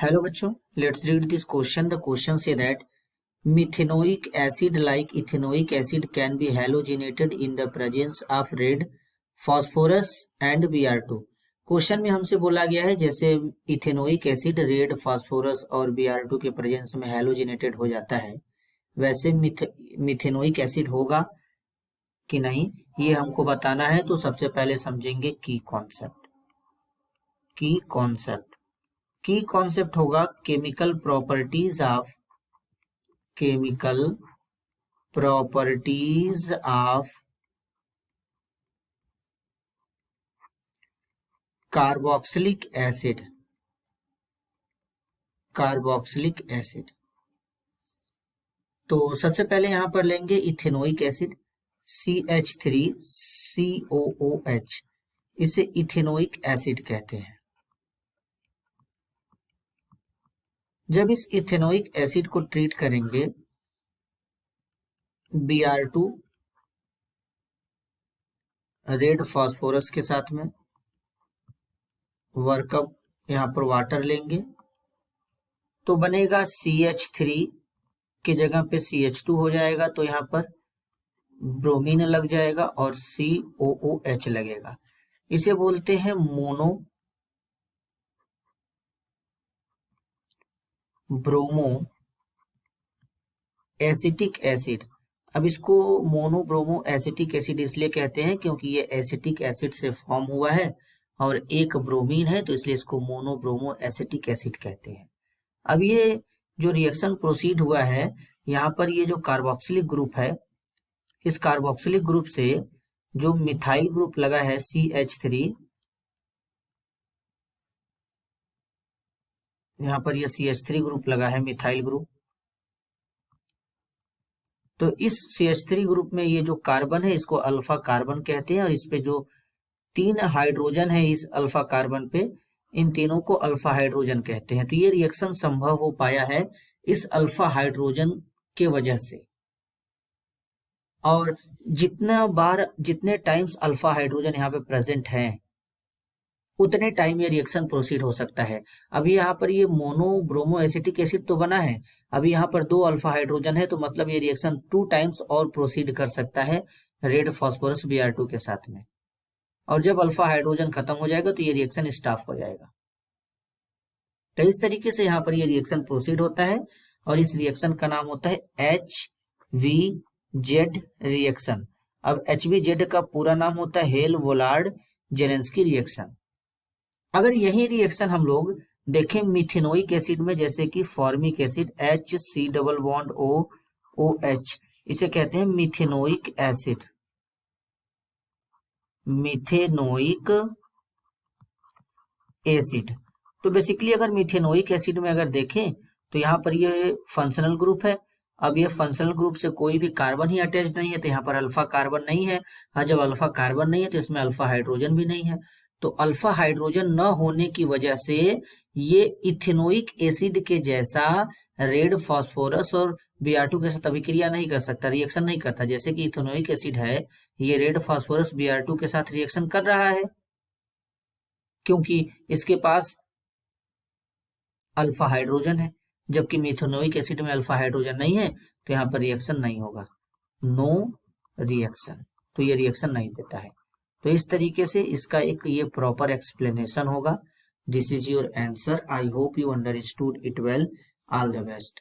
Hello बच्चों, let's read this question. The question say that methanoic acid like ethanoic acid can be halogenated in the presence of red phosphorus and Br2. Question में हमसे बोला गया है जैसे ethanoic acid red phosphorus और Br2 के presence में halogenated हो जाता है, वैसे मिथेनोइक एसिड होगा कि नहीं ये हमको बताना है। तो सबसे पहले समझेंगे की कॉन्सेप्ट होगा chemical properties of carboxylic acid. तो सबसे पहले यहां पर लेंगे इथेनोइक एसिड CH3COOH, इसे इथेनोइक एसिड कहते हैं। जब इस इथेनोइक एसिड को ट्रीट करेंगे Br2 रेड फास्फोरस के साथ में, वर्कअप यहां पर वाटर लेंगे तो बनेगा CH3 की जगह पे CH2 हो जाएगा, तो यहां पर ब्रोमीन लग जाएगा और COOH लगेगा। इसे बोलते हैं मोनो ब्रोमो एसिटिक एसिड। अब इसको मोनो ब्रोमो एसिटिक एसिड इसलिए कहते हैं क्योंकि ये एसिटिक एसिड से फॉर्म हुआ है और एक ब्रोमीन है, तो इसलिए इसको मोनो ब्रोमो एसिटिक एसिड कहते हैं। अब ये जो रिएक्शन प्रोसीड हुआ है, यहाँ पर ये जो कार्बोक्सिलिक ग्रुप है, इस कार्बोक्सिलिक ग्रुप से जो मिथाइल ग्रुप लगा है CH3, यहाँ पर ये CH3 ग्रुप लगा है मिथाइल ग्रुप, तो इस CH3 ग्रुप में ये जो कार्बन है इसको अल्फा कार्बन कहते हैं, और इस पे जो 3 हाइड्रोजन है इस अल्फा कार्बन पे, इन तीनों को अल्फा हाइड्रोजन कहते हैं। तो ये रिएक्शन संभव हो पाया है इस अल्फा हाइड्रोजन के वजह से, और जितने टाइम्स अल्फा हाइड्रोजन यहाँ पे प्रेजेंट है उतने टाइम ये रिएक्शन प्रोसीड हो सकता है। अभी यहाँ पर ये मोनो ब्रोमो एसिटिक एसिड तो बना है, अभी यहाँ पर 2 अल्फा हाइड्रोजन है, तो मतलब ये रिएक्शन 2 टाइम्स और प्रोसीड कर सकता है रेड फास्फोरस Br2 के साथ में, और जब अल्फा हाइड्रोजन खत्म हो जाएगा तो ये रिएक्शन स्टॉप हो जाएगा। तो इस तरीके से यहाँ पर ये रिएक्शन प्रोसीड होता है, और इस रिएक्शन का नाम होता है HVZ रिएक्शन। अब HVZ का पूरा नाम होता है हेल वोलार्ड जेलेंस्की रिएक्शन। अगर यही रिएक्शन हम लोग देखें मिथेनोइक एसिड में, जैसे कि फॉर्मिक एसिड HC+OOH, इसे कहते हैं मिथेनोइक एसिड। तो बेसिकली अगर मिथेनोइक एसिड में अगर देखें तो यहाँ पर ये फंक्शनल ग्रुप है। अब ये फंक्शनल ग्रुप से कोई भी कार्बन ही अटैच नहीं है, तो यहाँ पर अल्फा कार्बन नहीं है, और जब अल्फा कार्बन नहीं है तो इसमें अल्फा हाइड्रोजन भी नहीं है। तो अल्फा हाइड्रोजन न होने की वजह से ये इथेनोइक एसिड के जैसा रेड फास्फोरस और Br2 के साथ अभिक्रिया नहीं कर सकता, रिएक्शन नहीं करता। जैसे कि इथेनोइक एसिड है, ये रेड फास्फोरस Br2 के साथ रिएक्शन कर रहा है क्योंकि इसके पास अल्फा हाइड्रोजन है, जबकि मिथेनोइक एसिड में अल्फा हाइड्रोजन नहीं है, तो यहाँ पर रिएक्शन नहीं होगा, नो रिएक्शन, तो ये रिएक्शन नहीं देता है। तो इस तरीके से इसका एक ये प्रॉपर एक्सप्लेनेशन होगा। This is your answer. I hope you understood it well. All the best.